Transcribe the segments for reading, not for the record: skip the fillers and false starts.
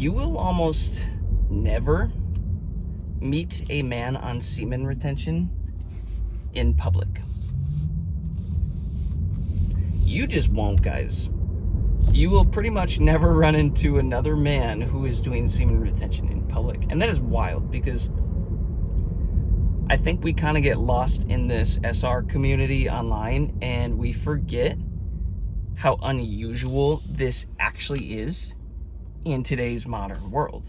you will almost never meet a man on semen retention in public. You just won't, guys. You will pretty much never run into another man who is doing semen retention in public. And that is wild, because I think we kind of get lost in this SR community online, and we forget how unusual this actually is in today's modern world,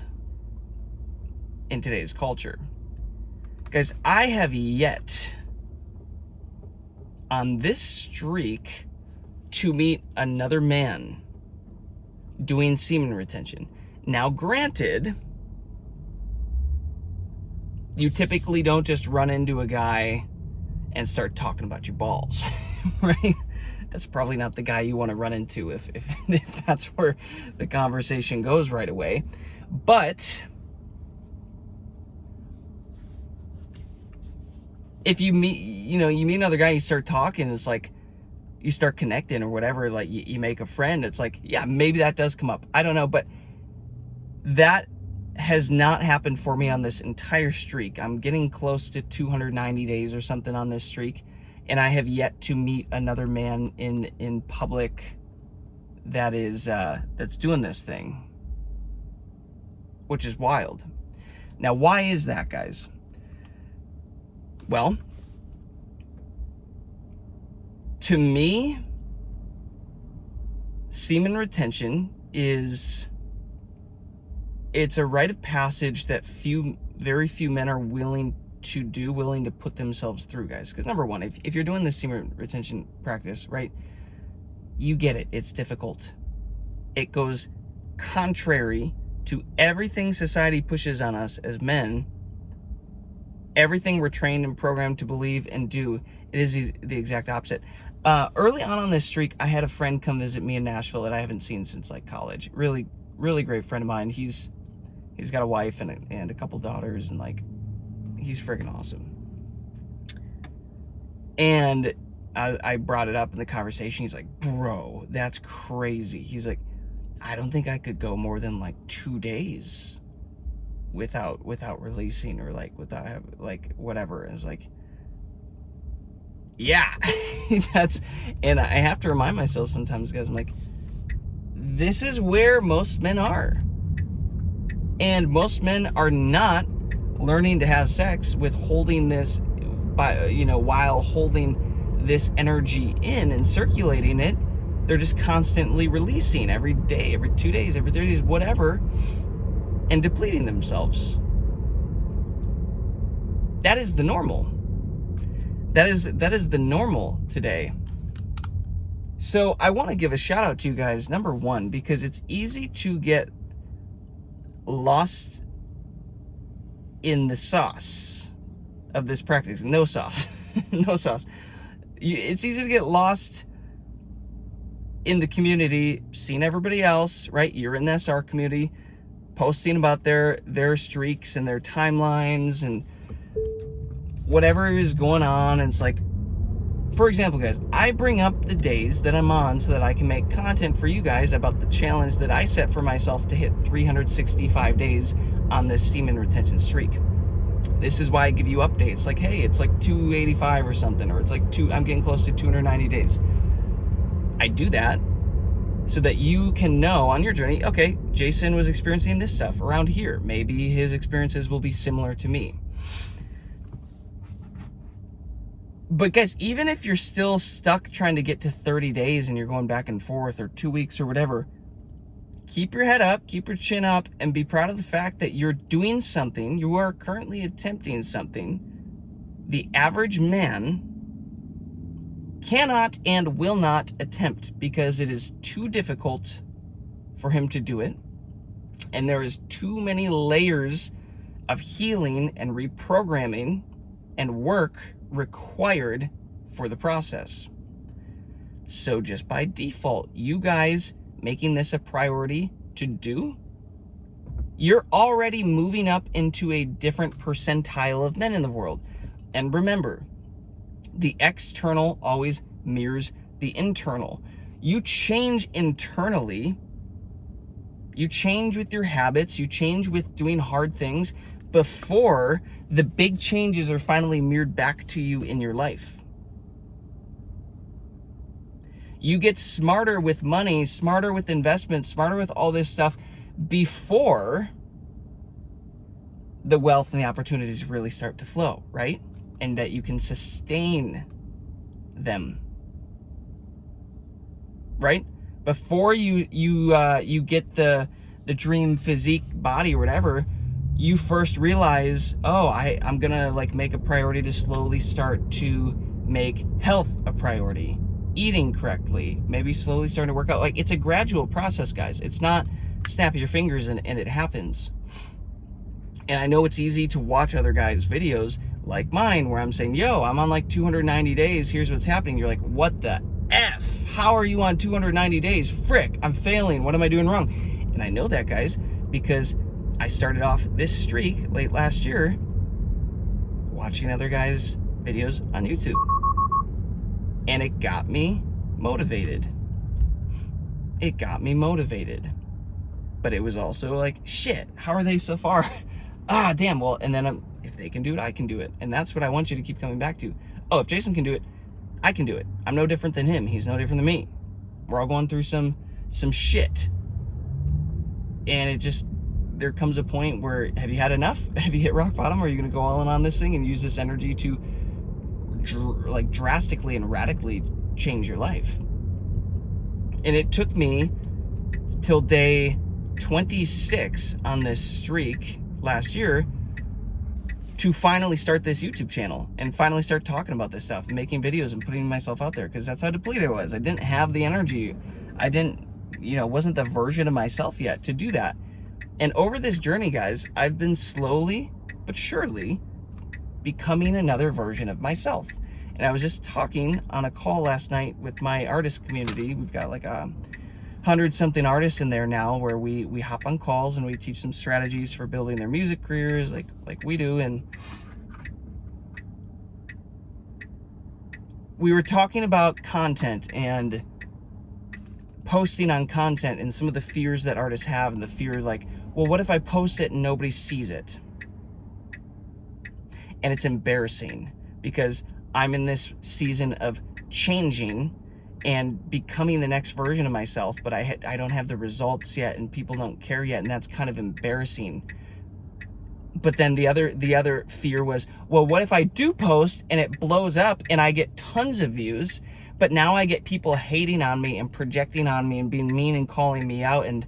in today's culture. Guys, I have yet on this streak to meet another man doing semen retention. Now, granted, you typically don't just run into a guy and start talking about your balls, right? That's probably not the guy you want to run into if that's where the conversation goes right away. But if you meet, you meet another guy, you start talking, it's like you start connecting or whatever, like you make a friend. It's like, yeah, maybe that does come up. I don't know, but that has not happened for me on this entire streak. I'm getting close to 290 days or something on this streak, and I have yet to meet another man in public that is that's doing this thing, which is wild. Now, why is that, guys? Well, to me, semen retention it's a rite of passage that very few men are willing to put themselves through, guys. Because number one, if you're doing this semen retention practice, right, you get it. It's difficult. It goes contrary to everything society pushes on us as men. Everything we're trained and programmed to believe and do, it is the exact opposite. Early on this streak, I had a friend come visit me in Nashville that I haven't seen since like college. Really, really great friend of mine. He's got a wife and a couple daughters, and like, he's freaking awesome. And I brought it up in the conversation. He's like, bro, that's crazy. He's like, I don't think I could go more than like 2 days without releasing, or like without like whatever. It's like, yeah, and I have to remind myself sometimes, guys, I'm like, this is where most men are. And most men are not learning to have sex with holding this while holding this energy in and circulating it. They're just constantly releasing every day, every 2 days, every 30 days, whatever, and depleting themselves. That is the normal. That is the normal today. So I want to give a shout out to you guys, number one, because it's easy to get lost in the sauce of this practice. No sauce. No sauce. It's easy to get lost in the community, seeing everybody else, right? You're in the SR community, posting about their streaks and their timelines and whatever is going on. And it's like, for example, guys, I bring up the days that I'm on so that I can make content for you guys about the challenge that I set for myself to hit 365 days on this semen retention streak. This is why I give you updates like, hey, it's like 285 or something, or it's like I'm getting close to 290 days. I do that so that you can know on your journey, okay, Jason was experiencing this stuff around here. Maybe his experiences will be similar to me. But guys, even if you're still stuck trying to get to 30 days and you're going back and forth, or 2 weeks or whatever, keep your head up, keep your chin up, and be proud of the fact that you're doing something. You are currently attempting something the average man cannot and will not attempt, because it is too difficult for him to do it. And there is too many layers of healing and reprogramming and work required for the process. So just by default, you guys making this a priority to do, you're already moving up into a different percentile of men in the world. And remember, the external always mirrors the internal. You change internally, You change with your habits, you change with doing hard things before the big changes are finally mirrored back to you in your life. You get smarter with money, smarter with investments, smarter with all this stuff before the wealth and the opportunities really start to flow, right? And that you can sustain them, right? Before you get the dream physique body or whatever, you first realize, oh, I'm gonna like make a priority to slowly start to make health a priority, eating correctly, maybe slowly starting to work out. Like, it's a gradual process, guys. It's not snap your fingers and it happens. And I know it's easy to watch other guys' videos like mine where I'm saying, yo, I'm on like 290 days, here's what's happening. You're like, what the F? How are you on 290 days? Frick, I'm failing. What am I doing wrong? And I know that, guys, because I started off this streak late last year watching other guys' videos on YouTube. And it got me motivated. It got me motivated. But it was also like, shit, how are they so far? Ah, damn, well, and then if they can do it, I can do it. And that's what I want you to keep coming back to. Oh, if Jason can do it, I can do it. I'm no different than him. He's no different than me. We're all going through some shit. And it just, there comes a point where, have you had enough? Have you hit rock bottom? Or are you going to go all in on this thing and use this energy to like drastically and radically change your life? And it took me till day 26 on this streak last year to finally start this YouTube channel and finally start talking about this stuff, making videos and putting myself out there, because that's how depleted I was. I didn't have the energy. I didn't, wasn't the version of myself yet to do that. And over this journey, guys, I've been slowly but surely becoming another version of myself. And I was just talking on a call last night with my artist community. We've got like 100-something artists in there now, where we hop on calls and we teach them strategies for building their music careers like we do. And we were talking about content and posting on content and some of the fears that artists have, and the fear like, well, what if I post it and nobody sees it? And it's embarrassing because I'm in this season of changing and becoming the next version of myself, but I don't have the results yet and people don't care yet, and that's kind of embarrassing. But then the other fear was, well, what if I do post and it blows up and I get tons of views, but now I get people hating on me and projecting on me and being mean and calling me out, and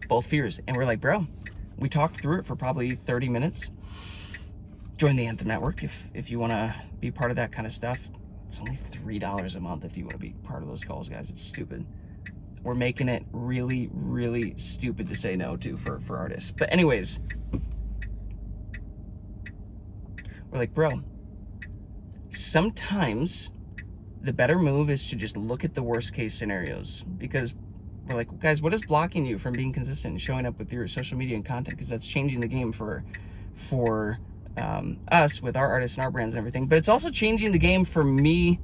both fears. And we're like, bro, we talked through it for probably 30 minutes. Join the Anthem Network if you want to be part of that kind of stuff. It's only $3 a month if you want to be part of those calls, guys. It's stupid. We're making it really, really stupid to say no to for artists. But anyways, we're like, bro, sometimes the better move is to just look at the worst case scenarios, because we're like, guys, what is blocking you from being consistent and showing up with your social media and content? Because that's changing the game for us with our artists and our brands and everything, but it's also changing the game for me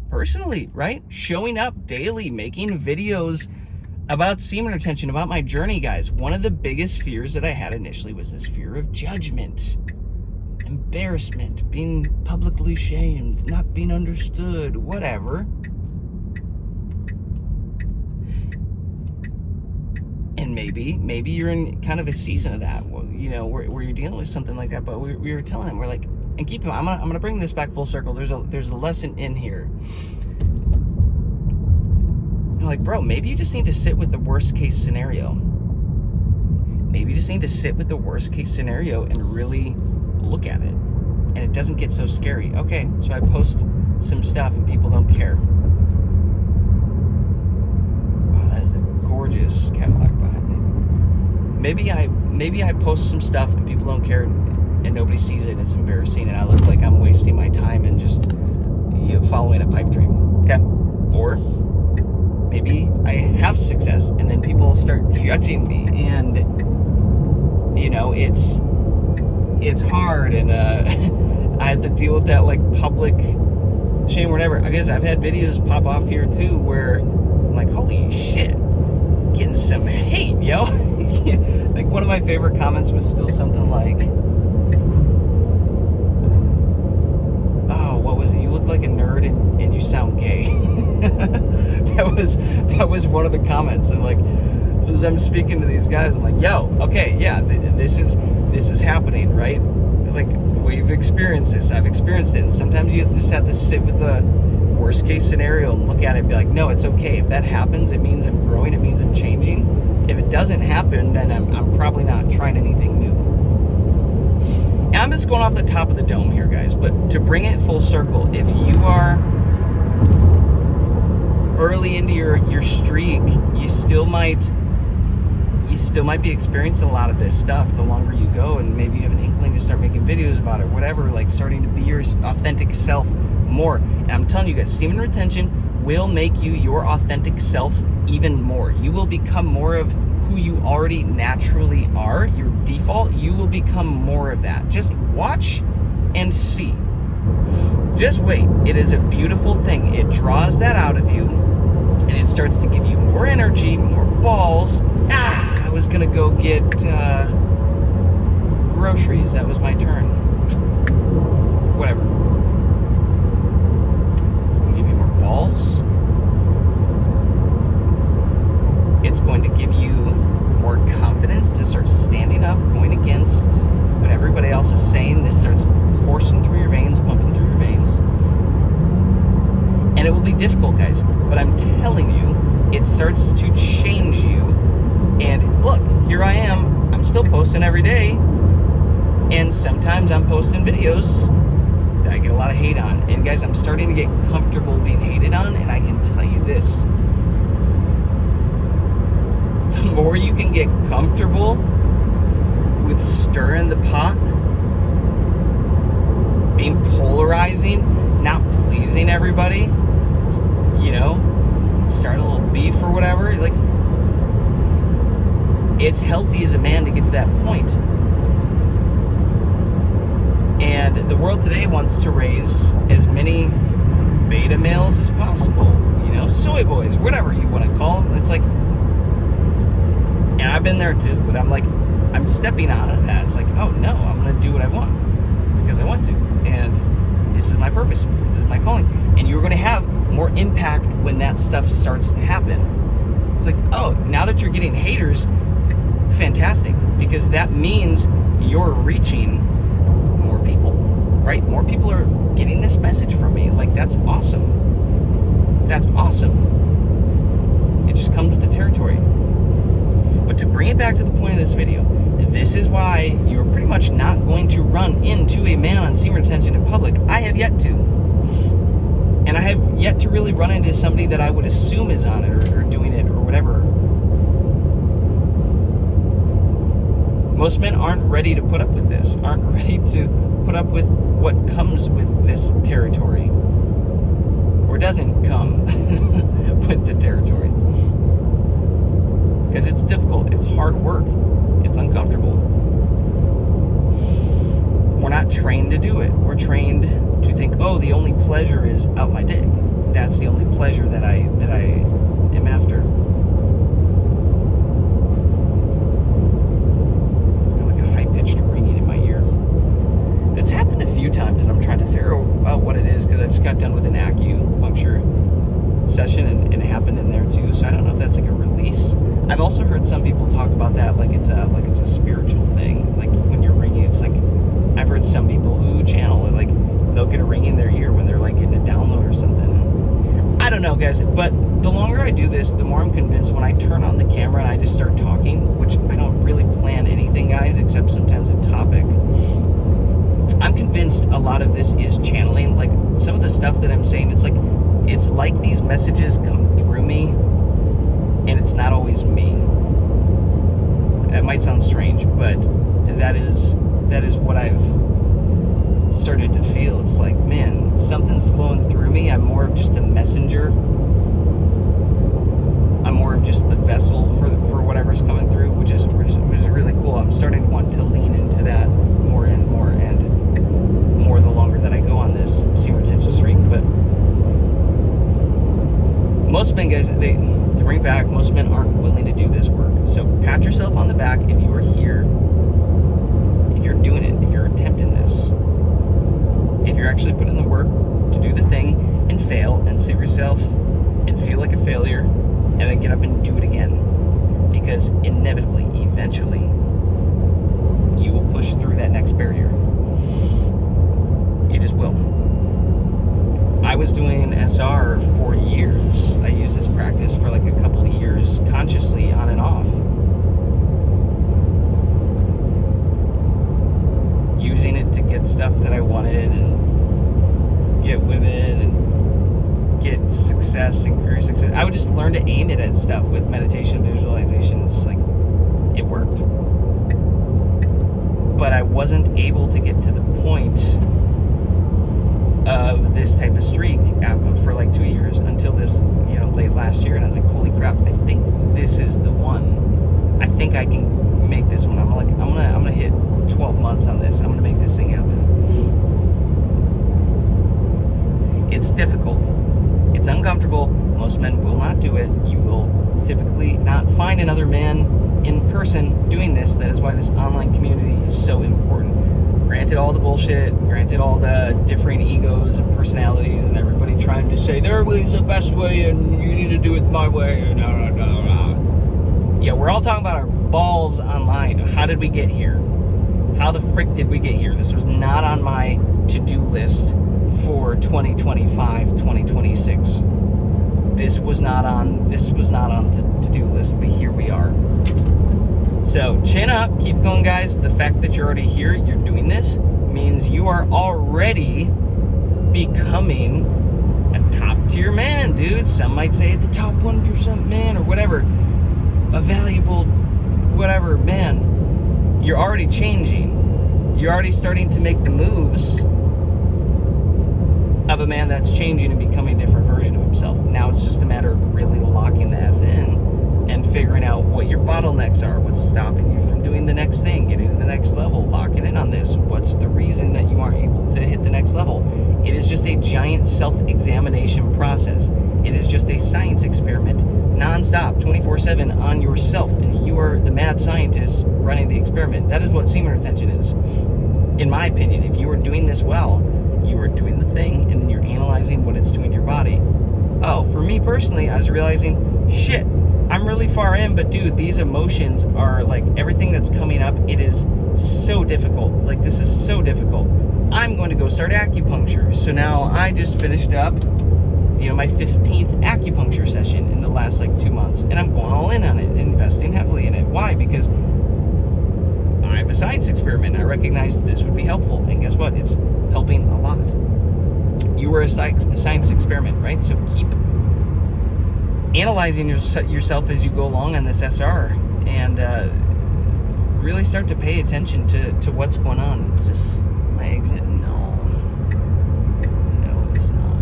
personally, right? Showing up daily, making videos about semen retention, about my journey, guys. One of the biggest fears that I had initially was this fear of judgment, embarrassment, being publicly shamed, not being understood, whatever. And maybe you're in kind of a season of that, where you're dealing with something like that. But we were telling him, we're like, and keep him. I'm gonna bring this back full circle. There's a lesson in here. I'm like, bro, maybe you just need to sit with the worst case scenario. Maybe you just need to sit with the worst case scenario and really look at it, and it doesn't get so scary. Okay, so I post some stuff and people don't care. Wow, that is a gorgeous Cadillac behind me. Maybe I post some stuff and people don't care and nobody sees it and it's embarrassing and I look like I'm wasting my time and just following a pipe dream. Okay? Or maybe I have success and then people start judging me, and it's hard, and I had to deal with that like public shame or whatever. I guess I've had videos pop off here too where I'm like, holy shit, getting some hate, yo. Like, one of my favorite comments was still something like, oh, what was it? You look like a nerd and you sound gay. that was one of the comments. I'm like, so as I'm speaking to these guys, I'm like, yo, okay, yeah, this is happening, right? Like, we've experienced this. I've experienced it. And sometimes you just have to sit with the worst case scenario and look at it and be like, no, it's okay. If that happens, it means I'm growing. It means I'm changing. If it doesn't happen, then I'm probably not trying anything new. And I'm just going off the top of the dome here, guys. But to bring it full circle, if you are early into your streak, you still might be experiencing a lot of this stuff the longer you go, and maybe you have an inkling to start making videos about it, whatever, like starting to be your authentic self more. And I'm telling you guys, semen retention will make you your authentic self even more. You will become more of who you already naturally are, your default. You will become more of that. Just watch and see. Just wait. It is a beautiful thing. It draws that out of you, and it starts to give you more energy, more balls. I was gonna go get groceries. That was my turn. Whatever. It's gonna give you more balls. It's going to give you more confidence to start standing up, going against what everybody else is saying. This starts coursing through your veins, pumping through your veins. And it will be difficult, guys, but I'm telling you, it starts to change you. And look, here I am. I'm still posting every day. And sometimes I'm posting videos that I get a lot of hate on. And guys, I'm starting to get comfortable being hated on. And I can tell you this. The more you can get comfortable with stirring the pot, being polarizing, not pleasing everybody, you know, start a little beef or whatever, like, it's healthy as a man to get to that point. And the world today wants to raise as many beta males as possible, you know, soy boys, whatever you want to call them. It's like, and I've been there too, but I'm like, I'm stepping out of that. It's like, oh no, I'm going to do what I want because I want to. And this is my purpose. This is my calling. And you're going to have more impact when that stuff starts to happen. It's like, oh, now that you're getting haters, fantastic, because that means you're reaching more people, right? More people are getting this message from me. Like, that's awesome. That's awesome. It just comes with the territory. But to bring it back to the point of this video, this is why you're pretty much not going to run into a man on semen retention in public. I have yet to. And I have yet to really run into somebody that I would assume is on it or doing it or whatever. Most men aren't ready to put up with this, aren't ready to put up with what comes with this territory. Or doesn't come with the territory. Because it's difficult, it's hard work, it's uncomfortable. We're not trained to do it. We're trained to think, oh, the only pleasure is out my dick. That's the only pleasure that I am after. It's kind of like a high-pitched ringing in my ear. It's happened a few times, and I'm trying to figure out what it is, because I just got done with an acupuncture session, and it happened in there too. So I don't know if that's like a release. I've also heard some people talk about that like it's a spiritual thing. Like when you're ringing, it's like, I've heard some people who channel it, like they'll get a ring in their ear when they're like getting a download or something. I don't know, guys, but the longer I do this, the more I'm convinced when I turn on the camera and I just start talking, which I don't really plan anything, guys, except sometimes a topic. I'm convinced a lot of this is channeling. Like some of the stuff that I'm saying, it's like these messages come through me, and it's not always me. That might sound strange, but that is what I've started to feel. It's like, man, something's flowing through me. I'm more of just a messenger. I'm more of just the vessel for whatever's coming through, which is really cool. I'm starting to want to lean into that more and more the longer that I go on this semen retention streak. But most men, guys, to bring back, most men aren't willing to do back if you are here, if you're doing it, if you're attempting this, if you're actually putting the work to do the thing and fail and save yourself and feel like a failure and then get up and do it again. Because inevitably, eventually, you will push through that next barrier. You just will. I was doing SR for years. I used this practice for like a couple of years consciously on and off. Using it to get stuff that I wanted and get women and get success and career success. I would just learn to aim it at stuff with meditation, visualization. It's like, it worked. But I wasn't able to get to the point of this type of streak for like 2 years until this, late last year. And I was like, holy crap, I think this is the one. I think I can make this one. I'm gonna hit 12 months on this. I'm gonna make this thing happen. It's difficult. It's uncomfortable. Most men will not do it. You will typically not find another man in person doing this. That is why this online community is so important. Granted all the bullshit, granted all the differing egos and personalities and everybody trying to say their way is the best way and you need to do it my way. No. Yeah, we're all talking about our balls online. How did we get here? How the frick did we get here? This was not on my to-do list for 2025, 2026. This was not on the to-do list, but here we are. So chin up, keep going, guys. The fact that you're already here, you're doing this, means you are already becoming a top tier man, dude. Some might say the top 1% man or whatever, a valuable whatever man. You're already changing. You're already starting to make the moves of a man that's changing and becoming a different version of himself. Now it's just a matter of really locking the F in and figuring out what your bottlenecks are, what's stopping you from doing the next thing, getting to the next level, locking in on this. What's the reason that you aren't able to hit the next level? It is just a giant self-examination process. It is just a science experiment, non-stop, 24/7 on yourself, and you are the mad scientist running the experiment. That is what semen retention is. In my opinion, if you are doing this well, you are doing the thing, and then you're analyzing what it's doing to your body. Oh, for me personally, I was realizing, shit, I'm really far in, but dude, these emotions are like everything that's coming up. It is so difficult. Like, this is so difficult. I'm going to go start acupuncture. So now I just finished up, my 15th acupuncture session in the last 2 months, and I'm going all in on it, investing heavily in it. Why? Because I'm a science experiment. I recognized this would be helpful, and guess what? It's helping a lot. You were a science experiment, right? So keep analyzing yourself as you go along on this SR, and really start to pay attention to what's going on. Is this my exit? No, it's not.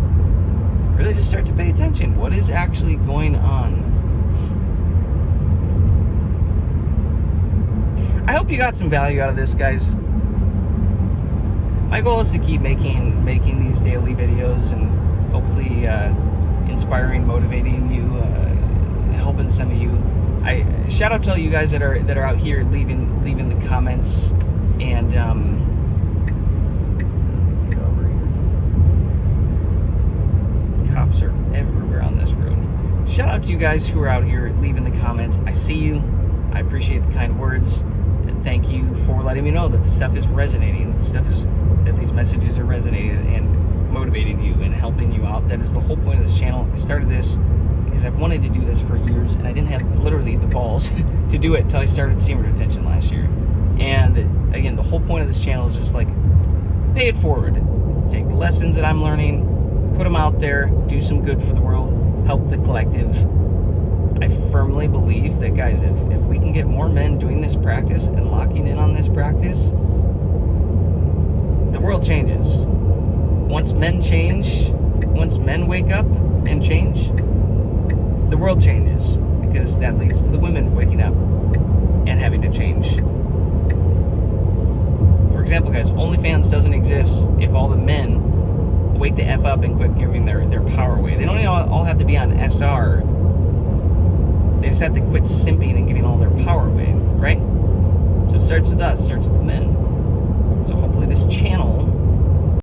Really just start to pay attention. What is actually going on? I hope you got some value out of this, guys. My goal is to keep making these daily videos and hopefully inspiring, motivating you, helping some of you. I shout out to all you guys that are out here leaving the comments and get over here. Cops are everywhere on this road. Shout out to you guys who are out here leaving the comments. I see you. I appreciate the kind words. And thank you for letting me know that the stuff is resonating. That these messages are resonating and motivating you and helping you out. That is the whole point of this channel. I started this because I've wanted to do this for years, and I didn't have literally the balls to do it until I started Semen Retention last year. And again, the whole point of this channel is just pay it forward. Take the lessons that I'm learning, put them out there, do some good for the world, help the collective. I firmly believe that, guys, if we can get more men doing this practice and locking in on this practice, the world changes. Once men change, once men wake up and change, the world changes, because that leads to the women waking up and having to change. For example, guys, OnlyFans doesn't exist if all the men wake the F up and quit giving their power away. They don't even all have to be on SR. They just have to quit simping and giving all their power away, right? starts with us, starts with the men. So hopefully